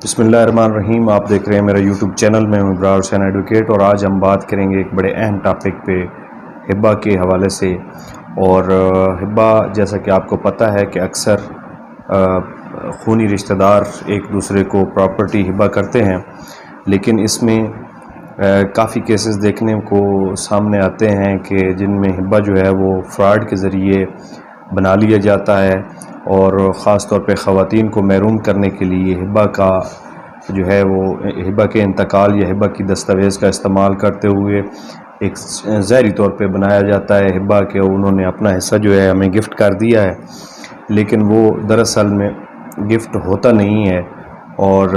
بسم اللہ الرحمن الرحیم۔ آپ دیکھ رہے ہیں میرا یوٹیوب چینل میں ہوں ابرار حسین ایڈوکیٹ، اور آج ہم بات کریں گے ایک بڑے اہم ٹاپک پہ ہبہ کے حوالے سے۔ اور ہبہ جیسا کہ آپ کو پتہ ہے کہ اکثر خونی رشتہ دار ایک دوسرے کو پراپرٹی ہبہ کرتے ہیں، لیکن اس میں کافی کیسز دیکھنے کو سامنے آتے ہیں کہ جن میں ہبہ جو ہے وہ فراڈ کے ذریعے بنا لیا جاتا ہے، اور خاص طور پہ خواتین کو محروم کرنے کے لیے ہبہ کا جو ہے وہ ہبہ کے انتقال یا ہبہ کی دستاویز کا استعمال کرتے ہوئے ایک ظاہری طور پہ بنایا جاتا ہے ہبہ کہ انہوں نے اپنا حصہ جو ہے ہمیں گفٹ کر دیا ہے، لیکن وہ دراصل میں گفٹ ہوتا نہیں ہے، اور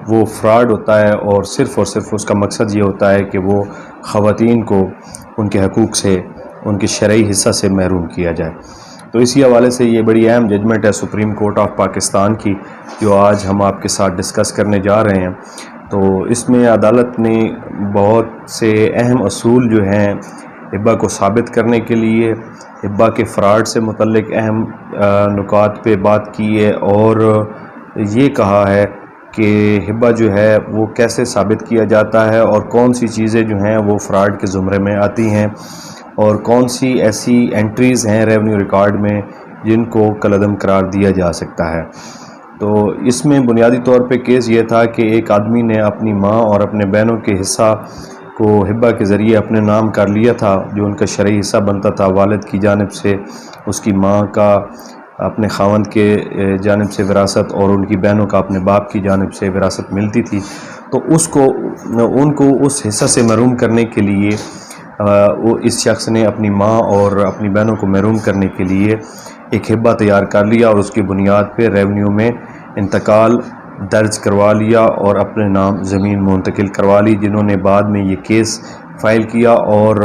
وہ فراڈ ہوتا ہے، اور صرف اس کا مقصد یہ ہوتا ہے کہ وہ خواتین کو ان کے حقوق سے، ان کے شرعی حصہ سے محروم کیا جائے۔ تو اسی حوالے سے یہ بڑی اہم ججمنٹ ہے سپریم کورٹ آف پاکستان کی، جو آج ہم آپ کے ساتھ ڈسکس کرنے جا رہے ہیں۔ تو اس میں عدالت نے بہت سے اہم اصول جو ہیں ہبہ کو ثابت کرنے کے لیے، ہبہ کے فراڈ سے متعلق اہم نکات پہ بات کی ہے، اور یہ کہا ہے کہ ہبہ جو ہے وہ کیسے ثابت کیا جاتا ہے، اور کون سی چیزیں جو ہیں وہ فراڈ کے زمرے میں آتی ہیں، اور کون سی ایسی انٹریز ہیں ریونیو ریکارڈ میں جن کو کالعدم قرار دیا جا سکتا ہے۔ تو اس میں بنیادی طور پہ کیس یہ تھا کہ ایک آدمی نے اپنی ماں اور اپنے بہنوں کے حصہ کو ہبہ کے ذریعے اپنے نام کر لیا تھا، جو ان کا شرعی حصہ بنتا تھا۔ والد کی جانب سے اس کی ماں کا اپنے خاوند کے جانب سے وراثت، اور ان کی بہنوں کا اپنے باپ کی جانب سے وراثت ملتی تھی۔ تو ان کو اس حصہ سے محروم کرنے کے لیے وہ اس شخص نے اپنی ماں اور اپنی بہنوں کو محروم کرنے کے لیے ایک ہبہ تیار کر لیا، اور اس کی بنیاد پہ ریونیو میں انتقال درج کروا لیا اور اپنے نام زمین منتقل کروا لی، جنہوں نے بعد میں یہ کیس فائل کیا اور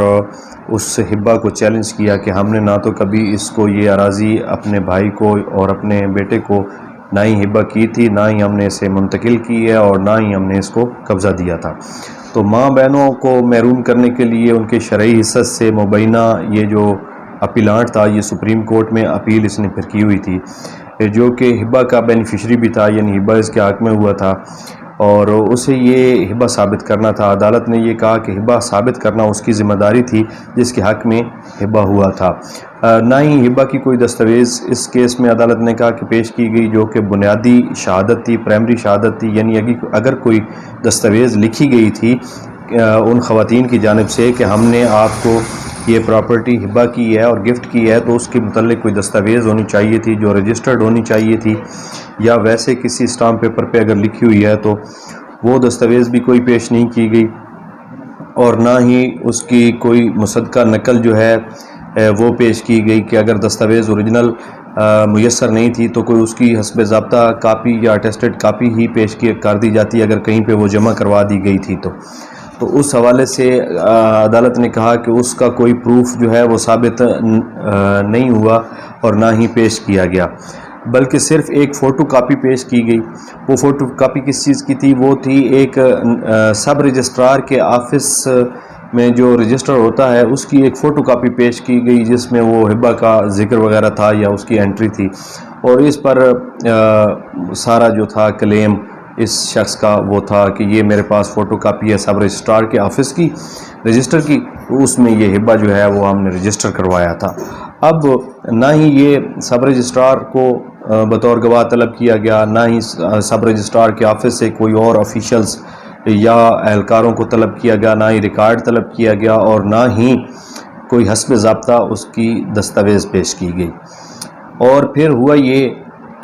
اس ہبہ کو چیلنج کیا کہ ہم نے نہ تو کبھی اس کو یہ اراضی اپنے بھائی کو اور اپنے بیٹے کو نہ ہی ہبہ کی تھی، نہ ہی ہم نے اسے منتقل کی ہے، اور نہ ہی ہم نے اس کو قبضہ دیا تھا۔ تو ماں بہنوں کو محروم کرنے کے لیے ان کے شرعی حصہ سے مبینہ یہ جو اپیلانٹ تھا، یہ سپریم کورٹ میں اپیل اس نے پھر کی ہوئی تھی، جو کہ ہبہ کا بینیفیشری بھی تھا، یعنی ہبہ اس کے حق میں ہوا تھا، اور اسے یہ ہبہ ثابت کرنا تھا۔ عدالت نے یہ کہا کہ ہبہ ثابت کرنا اس کی ذمہ داری تھی جس کے حق میں ہبہ ہوا تھا، نہ ہی ہبہ کی کوئی دستاویز اس کیس میں عدالت نے کہا کہ پیش کی گئی جو کہ بنیادی شہادت تھی، پرائمری شہادت تھی، یعنی اگر کوئی دستاویز لکھی گئی تھی ان خواتین کی جانب سے کہ ہم نے آپ کو یہ پراپرٹی ہبہ کی ہے اور گفٹ کی ہے، تو اس کے متعلق کوئی دستاویز ہونی چاہیے تھی جو رجسٹرڈ ہونی چاہیے تھی، یا ویسے کسی اسٹامپ پیپر پہ اگر لکھی ہوئی ہے تو وہ دستاویز بھی کوئی پیش نہیں کی گئی، اور نہ ہی اس کی کوئی مصدقہ نقل جو ہے وہ پیش کی گئی کہ اگر دستاویز اوریجنل میسر نہیں تھی تو کوئی اس کی حسب ضابطہ کاپی یا اٹیسٹڈ کاپی ہی پیش کر دی جاتی اگر کہیں پہ وہ جمع کروا دی گئی تھی۔ تو اس حوالے سے عدالت نے کہا کہ اس کا کوئی پروف جو ہے وہ ثابت نہیں ہوا اور نہ ہی پیش کیا گیا، بلکہ صرف ایک فوٹو کاپی پیش کی گئی۔ وہ فوٹو کاپی کس چیز کی تھی؟ وہ تھی ایک سب رجسٹرار کے آفس میں جو رجسٹر ہوتا ہے اس کی ایک فوٹو کاپی پیش کی گئی، جس میں وہ ہبہ کا ذکر وغیرہ تھا یا اس کی انٹری تھی، اور اس پر سارا جو تھا کلیم اس شخص کا وہ تھا کہ یہ میرے پاس فوٹو کاپی ہے سب رجسٹرار کے آفس کی، رجسٹر کی، اس میں یہ ہبہ جو ہے وہ ہم نے رجسٹر کروایا تھا۔ اب نہ ہی یہ سب رجسٹرار کو بطور گواہ طلب کیا گیا، نہ ہی سب رجسٹرار کے آفس سے کوئی اور آفیشلز یا اہلکاروں کو طلب کیا گیا، نہ ہی ریکارڈ طلب کیا گیا، اور نہ ہی کوئی حسب ضابطہ اس کی دستاویز پیش کی گئی۔ اور پھر ہوا یہ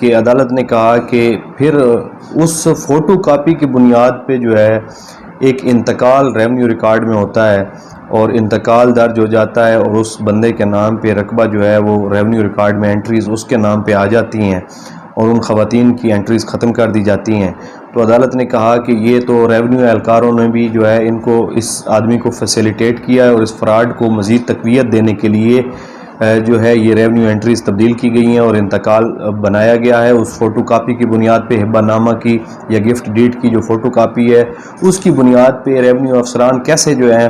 کہ عدالت نے کہا کہ پھر اس فوٹو کاپی کی بنیاد پہ جو ہے ایک انتقال ریونیو ریکارڈ میں ہوتا ہے، اور انتقال درج ہو جاتا ہے، اور اس بندے کے نام پہ رقبہ جو ہے وہ ریونیو ریکارڈ میں انٹریز اس کے نام پہ آ جاتی ہیں، اور ان خواتین کی انٹریز ختم کر دی جاتی ہیں۔ تو عدالت نے کہا کہ یہ تو ریونیو اہلکاروں نے بھی جو ہے ان کو اس آدمی کو فیسیلیٹیٹ کیا ہے، اور اس فراڈ کو مزید تقویت دینے کے لیے جو ہے یہ ریونیو انٹریز تبدیل کی گئی ہیں اور انتقال بنایا گیا ہے اس فوٹو کاپی کی بنیاد پہ۔ ہبہ نامہ کی یا گفٹ ڈیڈ کی جو فوٹو کاپی ہے اس کی بنیاد پہ ریونیو افسران کیسے جو ہیں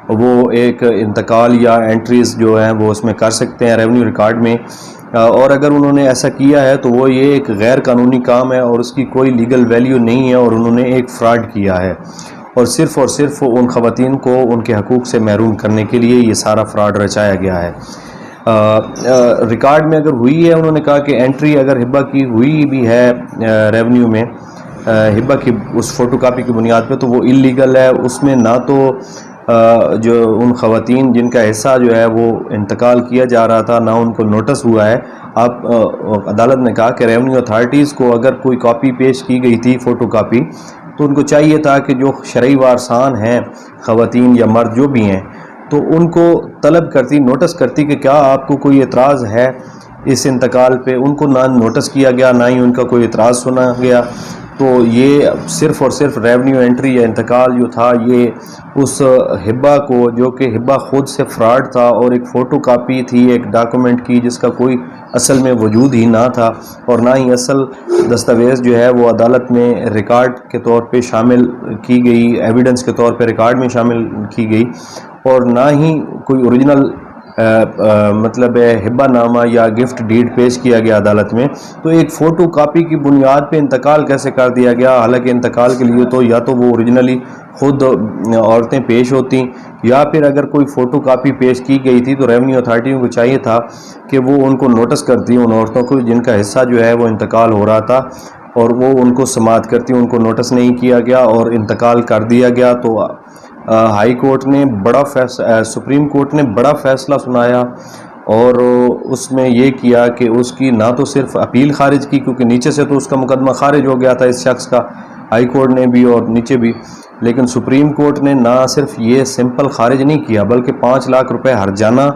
وہ ایک انتقال یا انٹریز جو ہیں وہ اس میں کر سکتے ہیں ریونیو ریکارڈ میں، اور اگر انہوں نے ایسا کیا ہے تو وہ یہ ایک غیر قانونی کام ہے اور اس کی کوئی لیگل ویلیو نہیں ہے، اور انہوں نے ایک فراڈ کیا ہے، اور صرف ان خواتین کو ان کے حقوق سے محروم کرنے کے لیے یہ سارا فراڈ رچایا گیا ہے۔ ریکارڈ میں اگر ہوئی ہے، انہوں نے کہا کہ انٹری اگر ہبہ کی ہوئی بھی ہے ریونیو میں ہبہ کی اس فوٹو کاپی کی بنیاد پہ، تو وہ اللیگل ہے۔ اس میں نہ تو جو ان خواتین جن کا حصہ جو ہے وہ انتقال کیا جا رہا تھا، نہ ان کو نوٹس ہوا ہے۔ عدالت نے کہا کہ ریونیو اتھارٹیز کو اگر کوئی کاپی پیش کی گئی تھی فوٹو کاپی، تو ان کو چاہیے تھا کہ جو شرعی وارثان ہیں، خواتین یا مرد جو بھی ہیں، تو ان کو طلب کرتی، نوٹس کرتی کہ کیا آپ کو کوئی اعتراض ہے اس انتقال پہ۔ ان کو نہ نوٹس کیا گیا، نہ ہی ان کا کوئی اعتراض سنا گیا۔ تو یہ صرف اور صرف ریونیو انٹری یا انتقال جو تھا، یہ اس ہبہ کو، جو کہ ہبہ خود سے فراڈ تھا اور ایک فوٹو کاپی تھی ایک ڈاکومنٹ کی جس کا کوئی اصل میں وجود ہی نہ تھا، اور نہ ہی اصل دستاویز جو ہے وہ عدالت میں ریکارڈ کے طور پہ شامل کی گئی، ایویڈنس کے طور پہ ریکارڈ میں شامل کی گئی، اور نہ ہی کوئی اوریجنل مطلب ہبہ نامہ یا گفٹ ڈیڈ پیش کیا گیا عدالت میں۔ تو ایک فوٹو کاپی کی بنیاد پہ انتقال کیسے کر دیا گیا؟ حالانکہ انتقال کے لیے تو یا تو وہ اوریجنلی خود عورتیں پیش ہوتی، یا پھر اگر کوئی فوٹو کاپی پیش کی گئی تھی تو ریونیو اتھارٹیوں کو چاہیے تھا کہ وہ ان کو نوٹس کرتی، ان عورتوں کو جن کا حصہ جو ہے وہ انتقال ہو رہا تھا، اور وہ ان کو سماعت کرتی۔ ان کو نوٹس نہیں کیا گیا اور انتقال کر دیا گیا۔ تو ہائی کورٹ نے سپریم کورٹ نے بڑا فیصلہ سنایا، اور اس میں یہ کیا کہ اس کی نہ تو صرف اپیل خارج کی، کیونکہ نیچے سے تو اس کا مقدمہ خارج ہو گیا تھا اس شخص کا، ہائی کورٹ نے بھی اور نیچے بھی، لیکن سپریم کورٹ نے نہ صرف یہ سمپل خارج نہیں کیا، بلکہ 5 لاکھ روپے ہرجانہ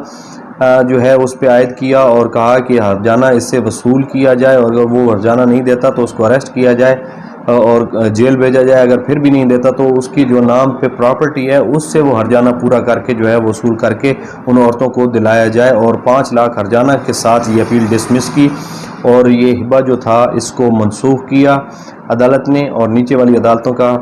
جو ہے اس پہ عائد کیا، اور کہا کہ ہرجانہ اس سے وصول کیا جائے، اور اگر وہ ہرجانہ نہیں دیتا تو اس کو اریسٹ کیا جائے اور جیل بھیجا جائے، اگر پھر بھی نہیں دیتا تو اس کی جو نام پہ پراپرٹی ہے اس سے وہ ہرجانہ پورا کر کے جو ہے وصول کر کے ان عورتوں کو دلایا جائے، اور 5 لاکھ ہرجانہ کے ساتھ یہ اپیل ڈسمس کی، اور یہ ہبہ جو تھا اس کو منسوخ کیا عدالت نے، اور نیچے والی عدالتوں کا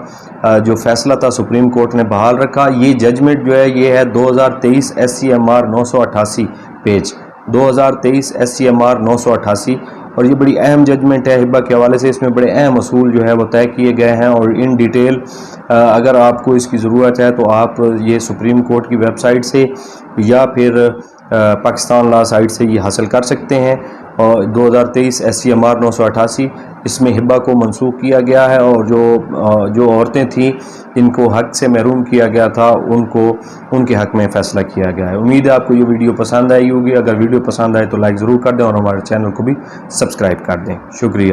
جو فیصلہ تھا سپریم کورٹ نے بحال رکھا۔ یہ ججمنٹ جو ہے یہ ہے 2023 SCMR 988 پیج، 2023 SCMR 988، اور یہ بڑی اہم ججمنٹ ہے ہبہ کے حوالے سے۔ اس میں بڑے اہم اصول جو ہے وہ طے کیے گئے ہیں، اور ان ڈیٹیل اگر آپ کو اس کی ضرورت ہے تو آپ یہ سپریم کورٹ کی ویب سائٹ سے یا پھر پاکستان لا سائٹ سے یہ حاصل کر سکتے ہیں۔ اور 2023 SCMR 988 اس میں ہبہ کو منسوخ کیا گیا ہے، اور جو عورتیں تھیں جن کو حق سے محروم کیا گیا تھا ان کے حق میں فیصلہ کیا گیا ہے۔ امید ہے آپ کو یہ ویڈیو پسند آئی ہوگی۔ اگر ویڈیو پسند آئے تو لائک ضرور کر دیں، اور ہمارے چینل کو بھی سبسکرائب کر دیں۔ شکریہ۔